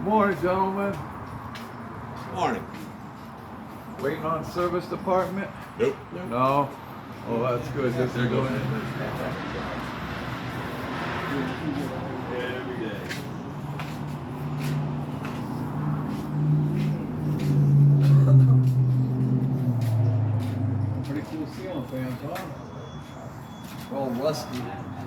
Morning, gentlemen. Morning. Waiting on service department? Nope. No? Oh, that's good. This There is goes good. every day. Pretty cool ceiling fans, huh? All rusty.